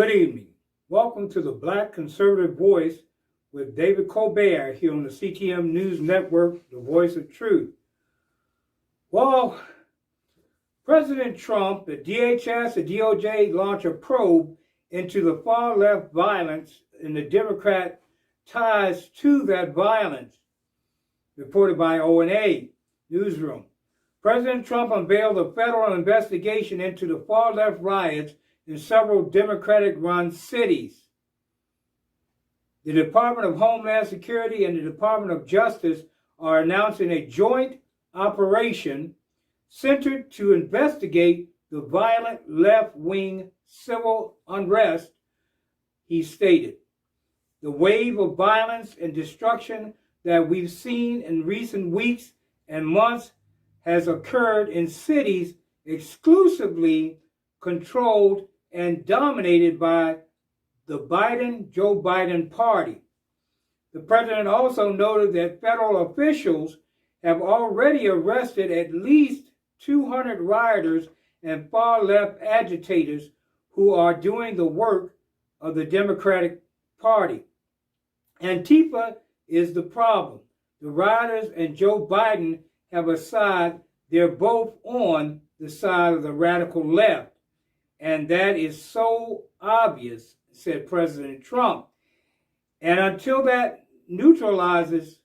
Good evening. Welcome to the Black Conservative Voice with David Colbert here on the CTM News Network, the voice of truth. Well, President Trump, the DHS and DOJ launched a probe into the far-left violence and the Democrat ties to that violence, reported by O&A Newsroom. President Trump unveiled a federal investigation into the far-left riots in several Democratic-run cities. The Department of Homeland Security and the Department of Justice are announcing a joint operation centered to investigate the violent left-wing civil unrest, he stated. The wave of violence and destruction that we've seen in recent weeks and months has occurred in cities exclusively controlled and dominated by the Joe Biden party. The president also noted that federal officials have already arrested at least 200 rioters and far-left agitators who are doing the work of the Democratic Party. Antifa is the problem. The rioters and Joe Biden have a side. They're both on the side of the radical left. And that is so obvious, said President Trump. And until that neutralizes,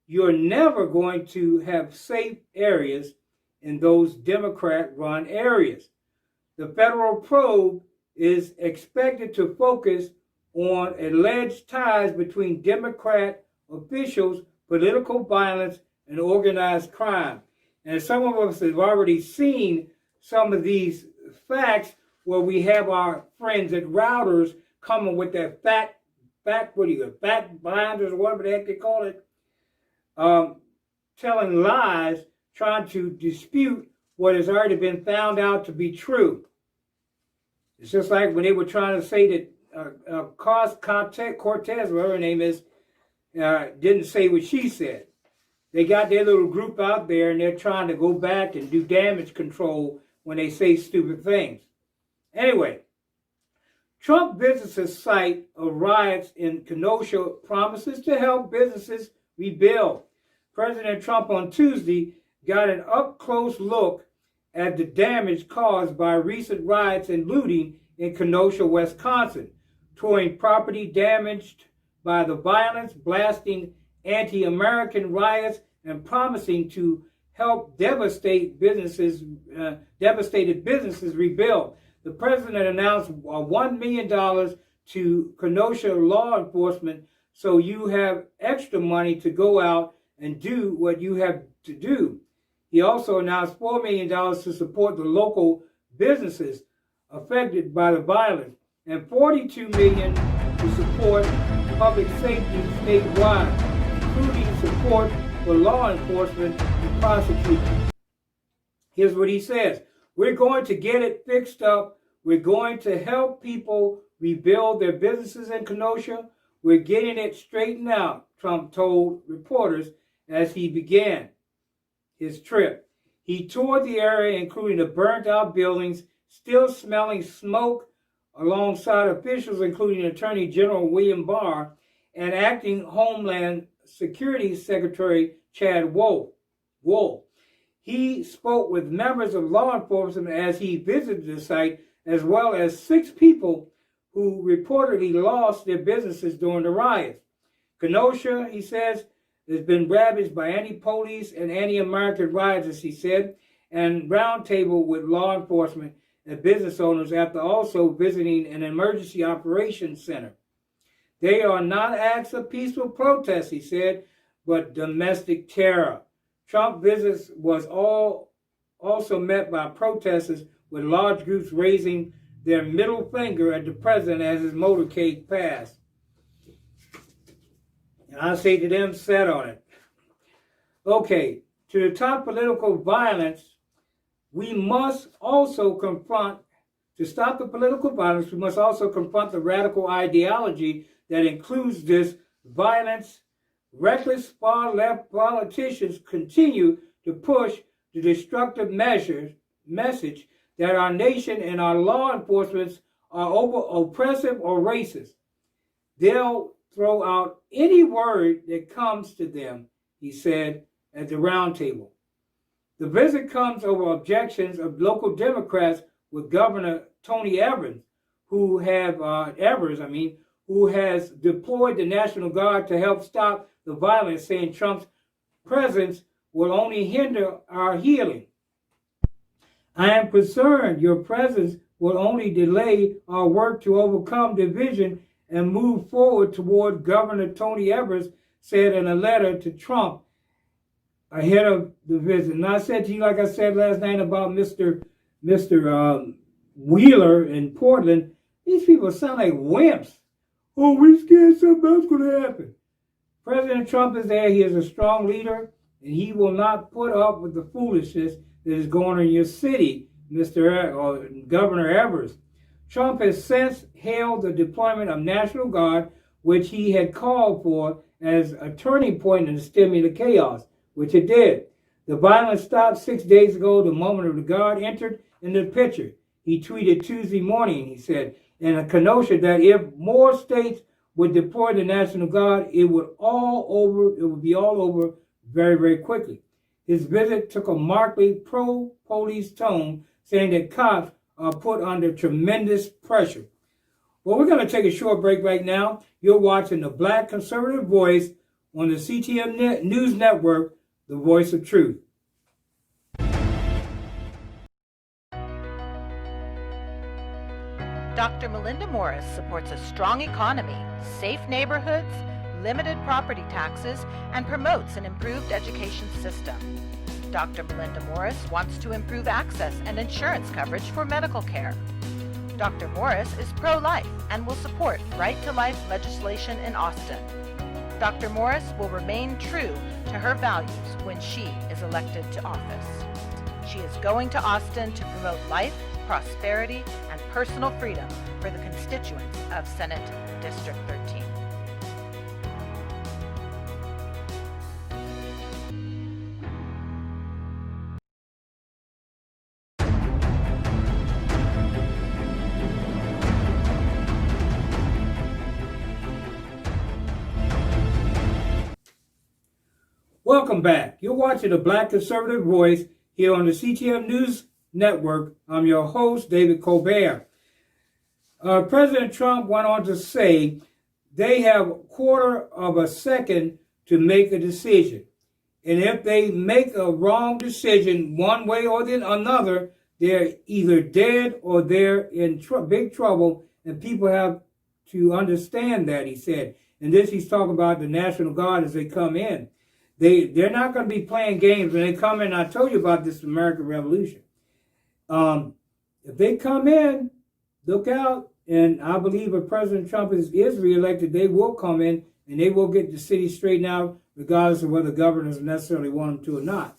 you're never going to have safe areas in those Democrat-run areas. The federal probe is expected to focus on alleged ties between Democrat officials, political violence, and organized crime. And some of us have already seen some of these facts where we have our friends at Routers coming with their fact binders or whatever the heck they call it, telling lies, trying to dispute what has already been found out to be true. It's just like when they were trying to say that Cortez, whatever her name is, didn't say what she said. They got their little group out there and they're trying to go back and do damage control when they say stupid things. Anyway, Trump visits a site of riots in Kenosha, promises to help businesses rebuild. President Trump on Tuesday got an up-close look at the damage caused by recent riots and looting in Kenosha, Wisconsin, touring property damaged by the violence, blasting anti-American riots, and promising to help devastated businesses rebuild. The president announced $1 million to Kenosha law enforcement so you have extra money to go out and do what you have to do. He also announced $4 million to support the local businesses affected by the violence and $42 million to support public safety statewide, including support for law enforcement and prosecutors. Here's what he says. We're going to get it fixed up. We're going to help people rebuild their businesses in Kenosha. We're getting it straightened out, Trump told reporters as he began his trip. He toured the area, including the burnt-out buildings, still smelling smoke, alongside officials including Attorney General William Barr and Acting Homeland Security Secretary Chad Wolf. He spoke with members of law enforcement as he visited the site, as well as 6 people who reportedly lost their businesses during the riots. Kenosha, he says, has been ravaged by anti-police and anti-American rioters, he said, and roundtable with law enforcement and business owners after also visiting an emergency operations center. They are not acts of peaceful protest, he said, but domestic terror. Trump visits was also met by protesters with large groups raising their middle finger at the president as his motorcade passed. And I say to them, set on it. Okay, to the top political violence, we must also confront, to stop the political violence, we must also confront the radical ideology that includes this violence. Reckless far-left politicians continue to push the destructive message that our nation and our law enforcement are over oppressive or racist. They'll throw out any word that comes to them, he said at the roundtable. The visit comes over objections of local Democrats with Governor Tony Evers, who has deployed the National Guard to help stop the violence, saying Trump's presence will only hinder our healing. I am concerned your presence will only delay our work to overcome division and move forward toward, Governor Tony Evers said in a letter to Trump ahead of the visit. And I said to you, like I said last night about Mr. Wheeler in Portland, these people sound like wimps. Oh, we scared something else going to happen. President Trump is there. He is a strong leader, and he will not put up with the foolishness that is going on in your city, Governor Evers. Trump has since hailed the deployment of National Guard, which he had called for as a turning point in the stemming of chaos, which it did. The violence stopped 6 days ago, the moment the Guard entered in the picture. He tweeted Tuesday morning, he said, in a Kenosha that if more states would deploy the National Guard, it would be all over very, very quickly. His visit took a markedly pro-police tone, saying that cops are put under tremendous pressure. Well, we're going to take a short break right now. You're watching the Black Conservative Voice on the CTM News Network, the voice of truth. Dr. Melinda Morris supports a strong economy, safe neighborhoods, limited property taxes, and promotes an improved education system. Dr. Melinda Morris wants to improve access and insurance coverage for medical care. Dr. Morris is pro-life and will support right-to-life legislation in Austin. Dr. Morris will remain true to her values when she is elected to office. She is going to Austin to promote life, prosperity, and personal freedom for the constituents of Senate District 13. Welcome back. You're watching the Black Conservative Voice here on the CTM News Network. I'm your host, David Colbert. President Trump went on to say they have a quarter of a second to make a decision. And if they make a wrong decision one way or the another, they're either dead or they're in big trouble, and people have to understand that, he said. And this he's talking about the National Guard as they come in. They're not going to be playing games when they come in. I told you about this American Revolution. If they come in, look out. And I believe if President Trump is reelected, they will come in and they will get the city straightened out, regardless of whether governors necessarily want them to or not.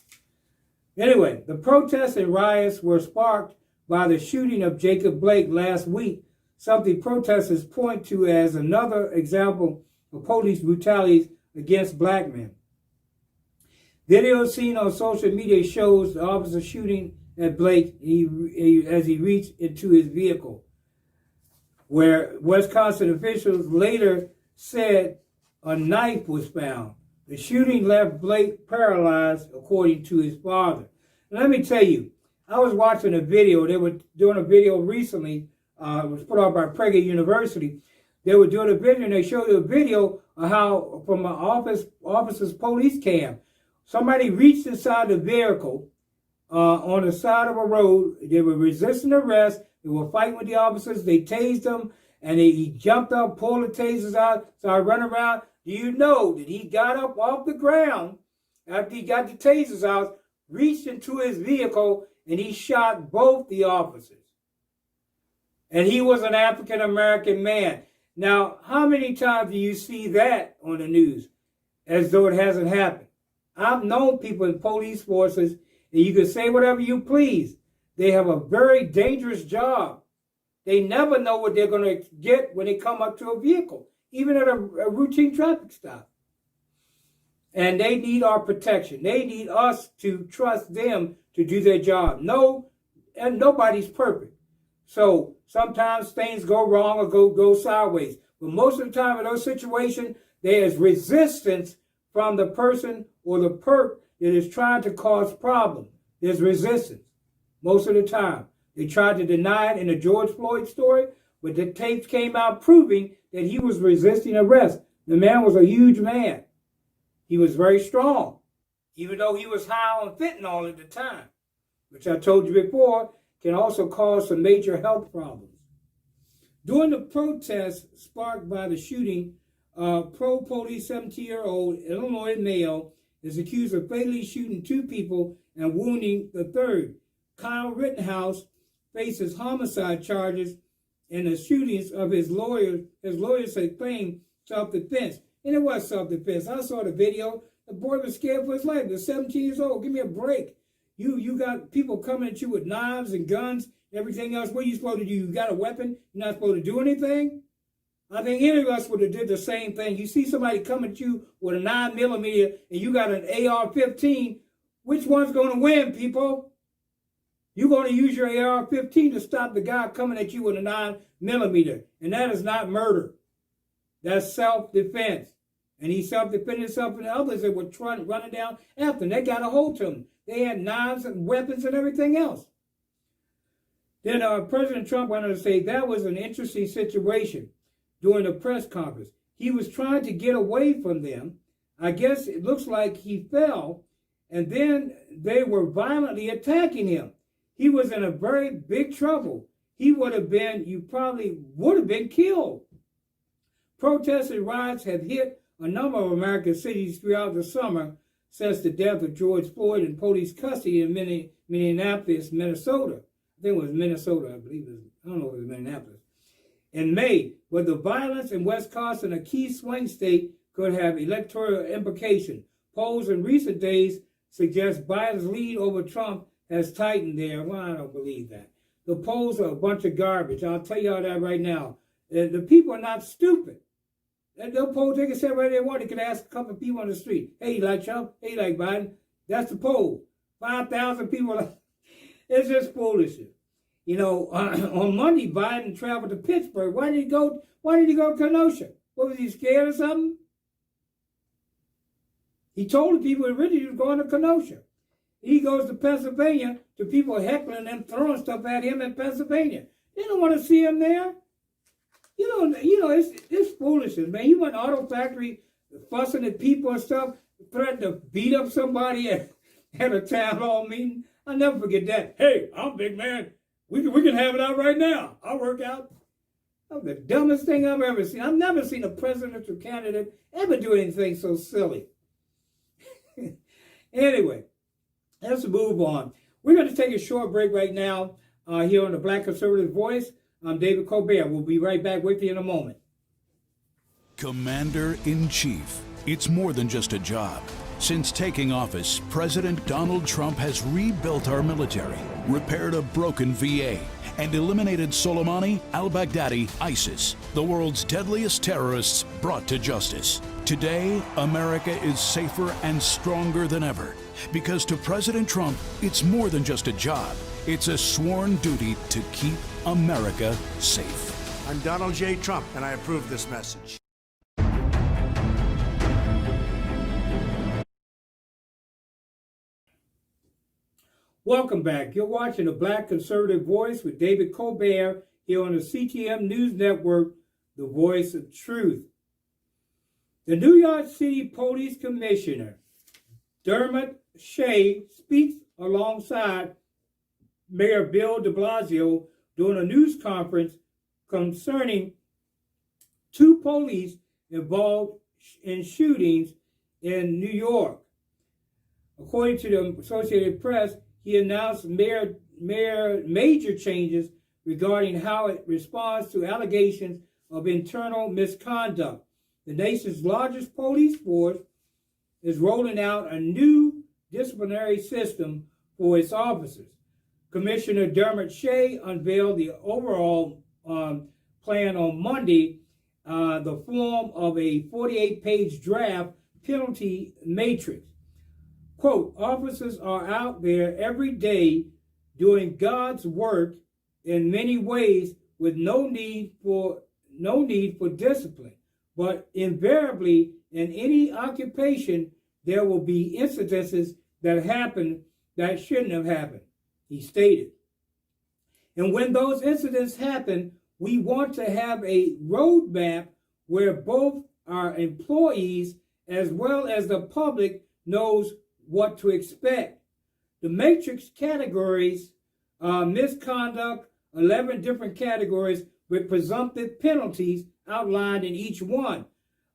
Anyway, the protests and riots were sparked by the shooting of Jacob Blake last week, something protesters point to as another example of police brutality against black men. Video seen on social media shows the officer shooting at Blake as he reached into his vehicle, where Wisconsin officials later said a knife was found. The shooting left Blake paralyzed, according to his father. And let me tell you, I was watching a video. They were doing a video recently. It was put out by Prager University. They were doing a video, and they showed you a video of how, from an officer's police cam, somebody reached inside the vehicle on the side of a road. They were resisting arrest. They were fighting with the officers. They tased them, and he jumped up, pulled the tasers out, started running around. Do you know that he got up off the ground after he got the tasers out, reached into his vehicle, and he shot both the officers? And he was an African-American man. Now, how many times do you see that on the news as though it hasn't happened? I've known people in police forces, and you can say whatever you please. They have a very dangerous job. They never know what they're going to get when they come up to a vehicle, even at a routine traffic stop. And they need our protection. They need us to trust them to do their job. No, and nobody's perfect. So sometimes things go wrong or go sideways. But most of the time in those situations, there is resistance from the person or the perp that is trying to cause problems. There's resistance most of the time. They tried to deny it in the George Floyd story, but the tapes came out proving that he was resisting arrest. The man was a huge man. He was very strong, even though he was high on fentanyl at the time, which I told you before can also cause some major health problems. During the protests sparked by the shooting, pro-police 17-year-old Illinois male is accused of fatally shooting 2 people and wounding the third. Kyle Rittenhouse faces homicide charges in the shootings of his lawyers. His lawyers had claimed self-defense. And it was self-defense. I saw the video. The boy was scared for his life. He was 17 years old. Give me a break. You got people coming at you with knives and guns, everything else. What are you supposed to do? You got a weapon? You're not supposed to do anything? I think any of us would have did the same thing. You see somebody come at you with a 9mm and you got an AR-15. Which one's going to win, people? You're going to use your AR-15 to stop the guy coming at you with a 9mm. And that is not murder. That's self-defense. And he self-defended himself and the others that were running down after him. They got a hold to him. They had knives and weapons and everything else. Then President Trump wanted to say that was an interesting situation during the press conference. He was trying to get away from them. I guess it looks like he fell, and then they were violently attacking him. He was in a very big trouble. You probably would have been killed. Protests and riots have hit a number of American cities throughout the summer since the death of George Floyd in police custody in Minneapolis, Minnesota. I think it was Minnesota, I believe. I don't know if it was Minneapolis. In May, but the violence in Wisconsin, a key swing state, could have electoral implications. Polls in recent days suggest Biden's lead over Trump has tightened there. Well, I don't believe that. The polls are a bunch of garbage. I'll tell y'all that right now. The people are not stupid. They'll poll, they can say whatever they want. They can ask a couple of people on the street, hey, you like Trump? Hey, you like Biden? That's the poll. 5,000 people. It's just foolishness. You know, on Monday, Biden traveled to Pittsburgh. Why did he go to Kenosha? What, was he scared or something? He told the people originally he was going to Kenosha. He goes to Pennsylvania to people heckling and throwing stuff at him in Pennsylvania. They don't want to see him there. You know, it's foolishness, man. He went to auto factory fussing at people and stuff, threatened to beat up somebody at a town hall meeting. I'll never forget that. Hey, I'm a big man. We can have it out right now. I'll work out. That was the dumbest thing I've ever seen. I've never seen a presidential candidate ever do anything so silly. Anyway, let's move on. We're going to take a short break right now here on the Black Conservative Voice. I'm David Colbert. We'll be right back with you in a moment. Commander-in-Chief. It's more than just a job. Since taking office, President Donald Trump has rebuilt our military, repaired a broken VA, and eliminated Soleimani, al-Baghdadi, ISIS, the world's deadliest terrorists brought to justice. Today, America is safer and stronger than ever. Because to President Trump, it's more than just a job. It's a sworn duty to keep America safe. I'm Donald J. Trump, and I approve this message. Welcome back. You're watching the Black Conservative Voice with David Colbert here on the CTM News Network, the voice of truth. The New York City Police Commissioner, Dermot Shea, speaks alongside Mayor Bill de Blasio during a news conference concerning 2 police involved in shootings in New York. According to the Associated Press, he announced major changes regarding how it responds to allegations of internal misconduct. The nation's largest police force is rolling out a new disciplinary system for its officers. Commissioner Dermot Shea unveiled the overall plan on Monday, the form of a 48-page draft penalty matrix. Quote, officers are out there every day doing God's work in many ways with no need for discipline. But invariably, in any occupation, there will be incidences that happen that shouldn't have happened, he stated. And when those incidents happen, we want to have a roadmap where both our employees as well as the public knows what to expect. The matrix categories, misconduct, 11 different categories with presumptive penalties outlined in each one.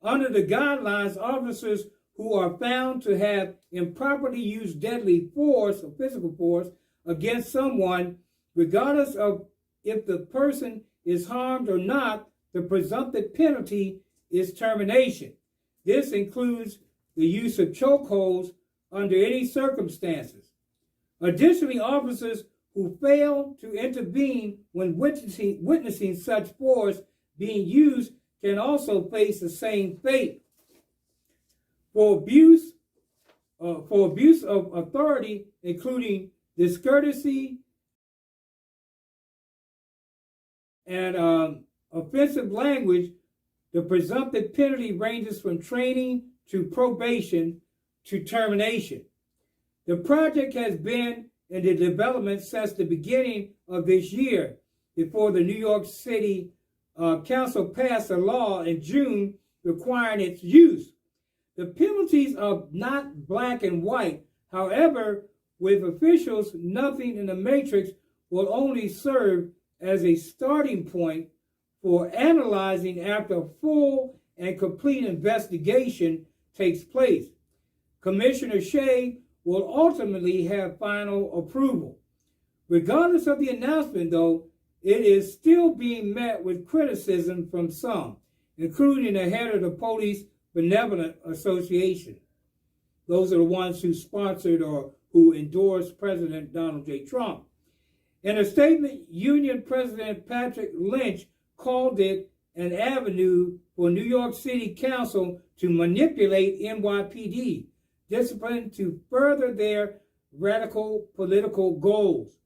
Under the guidelines, officers who are found to have improperly used deadly force or physical force against someone, regardless of if the person is harmed or not, the presumptive penalty is termination. This includes the use of chokeholds under any circumstances. Additionally, officers who fail to intervene when witnessing such force being used can also face the same fate. For abuse of authority, including discourtesy and offensive language, the presumptive penalty ranges from training to probation to termination. The project has been in the development since the beginning of this year, before the New York City Council passed a law in June requiring its use. The penalties are not black and white. However, with officials, nothing in the matrix will only serve as a starting point for analyzing after a full and complete investigation takes place. Commissioner Shea will ultimately have final approval. Regardless of the announcement, though, it is still being met with criticism from some, including the head of the Police Benevolent Association. Those are the ones who sponsored or who endorsed President Donald J. Trump. In a statement, Union President Patrick Lynch called it an avenue for New York City Council to manipulate NYPD discipline to further their radical political goals.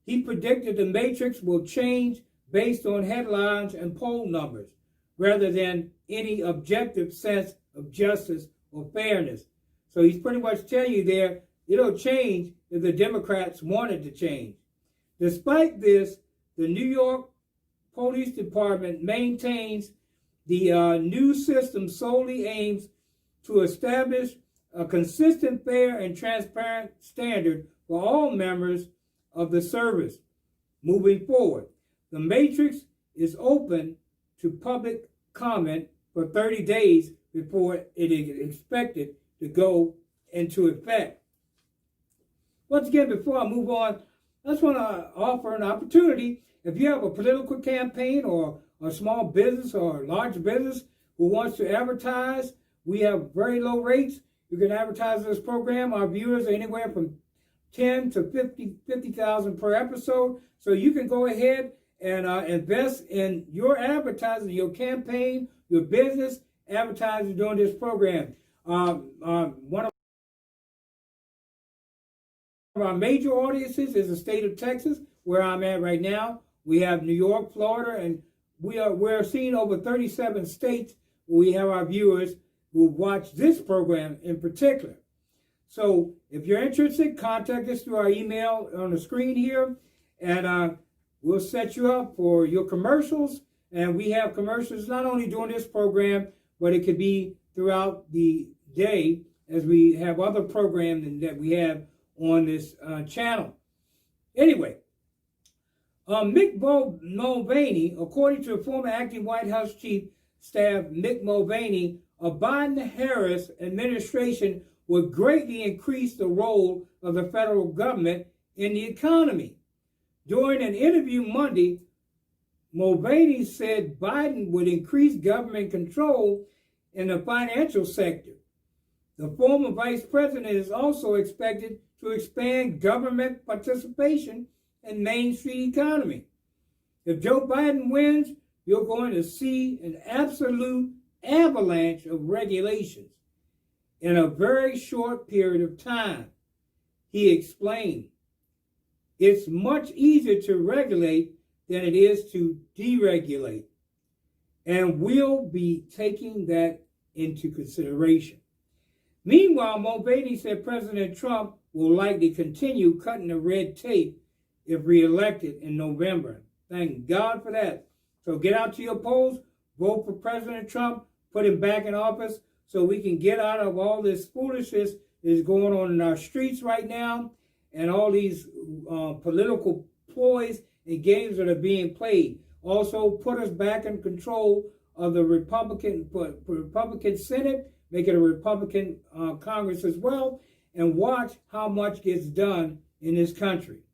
He predicted the matrix will change based on headlines and poll numbers, rather than any objective sense of justice or fairness. So he's pretty much telling you there, it'll change if the Democrats wanted to change. Despite this, the New York Police Department maintains the new system solely aims to establish a consistent, fair, and transparent standard for all members of the service. Moving forward, the matrix is open to public comment for 30 days before it is expected to go into effect. Once again, before I move on, I just want to offer an opportunity. If you have a political campaign or a small business or a large business who wants to advertise, we have very low rates. You can advertise this program. Our viewers are anywhere from 10 to 50,000 per episode. So you can go ahead and invest in your advertising, your campaign, your business, advertising during this program. One of our major audiences is the state of Texas, where I'm at right now. We have New York, Florida, and we're seeing over 37 states where we have our viewers who watch this program in particular. So if you're interested, contact us through our email on the screen here, and we'll set you up for your commercials. And we have commercials not only during this program, but it could be throughout the day as we have other programs that we have on this channel. Anyway, Mick Mulvaney, according to the former acting White House Chief Staff Mick Mulvaney, a Biden-Harris administration would greatly increase the role of the federal government in the economy. During an interview Monday, Mulvaney said Biden would increase government control in the financial sector. The former vice president is also expected to expand government participation in Main Street economy. If Joe Biden wins, you're going to see an absolute avalanche of regulations in a very short period of time, he explained. It's much easier to regulate than it is to deregulate. And we'll be taking that into consideration. Meanwhile, Mulvaney said President Trump will likely continue cutting the red tape if reelected in November. Thank God for that. So get out to your polls, vote for President Trump, put him back in office so we can get out of all this foolishness that is going on in our streets right now and all these political ploys and games that are being played. Also, put us back in control of the Republican Senate, make it a Republican Congress as well, and watch how much gets done in this country.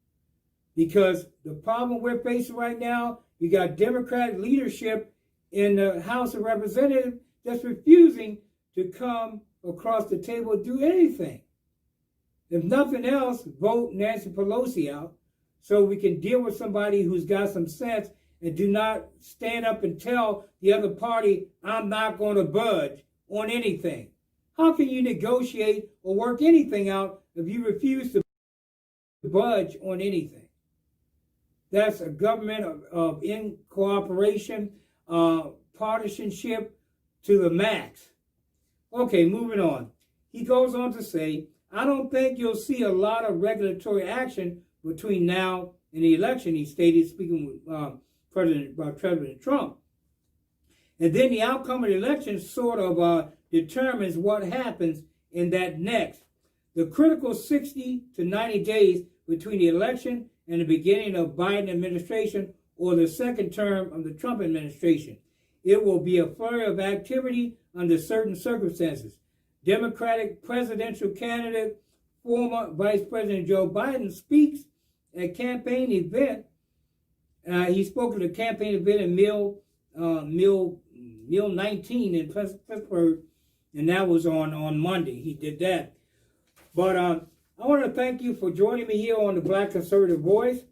Because the problem we're facing right now, you got Democratic leadership in the House of Representatives that's refusing to come across the table and do anything. If nothing else, vote Nancy Pelosi out so we can deal with somebody who's got some sense and do not stand up and tell the other party, I'm not going to budge on anything. How can you negotiate or work anything out if you refuse to budge on anything? That's a government of in cooperation, partisanship to the max. Okay, moving on. He goes on to say, I don't think you'll see a lot of regulatory action between now and the election, he stated, speaking with President Trump. And then the outcome of the election sort of determines what happens in that next. The critical 60 to 90 days between the election and the beginning of Biden administration or the second term of the Trump administration. It will be a flurry of activity under certain circumstances. Democratic presidential candidate, former Vice President Joe Biden speaks at campaign event. He spoke at a campaign event in Mill 19 in Pittsburgh, and that was on Monday. He did that. But I want to thank you for joining me here on the Black Conservative Voice.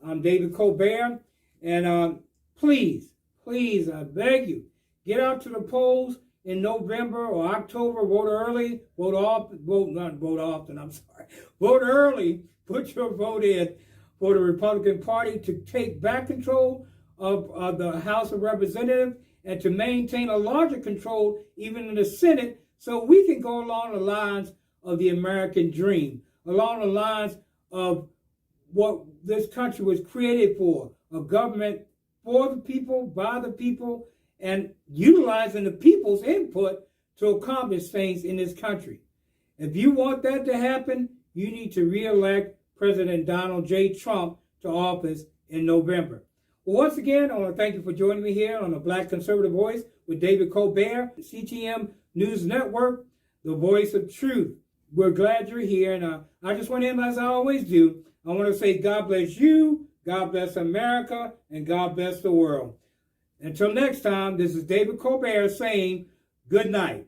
I'm David Colbert, and please, I beg you, get out to the polls in November or October. Vote early, vote early. Put your vote in for the Republican Party to take back control of the House of Representatives and to maintain a larger control even in the Senate so we can go along the lines of the American dream, along the lines of what this country was created for, a government for the people, by the people, and utilizing the people's input to accomplish things in this country. If you want that to happen, you need to re-elect President Donald J. Trump to office in November. Well, once again, I want to thank you for joining me here on the Black Conservative Voice with David Colbert, CTM News Network, the voice of truth. We're glad you're here, and I just want to end as I always do. I want to say God bless you, God bless America, and God bless the world. Until next time, this is David Colbert saying good night.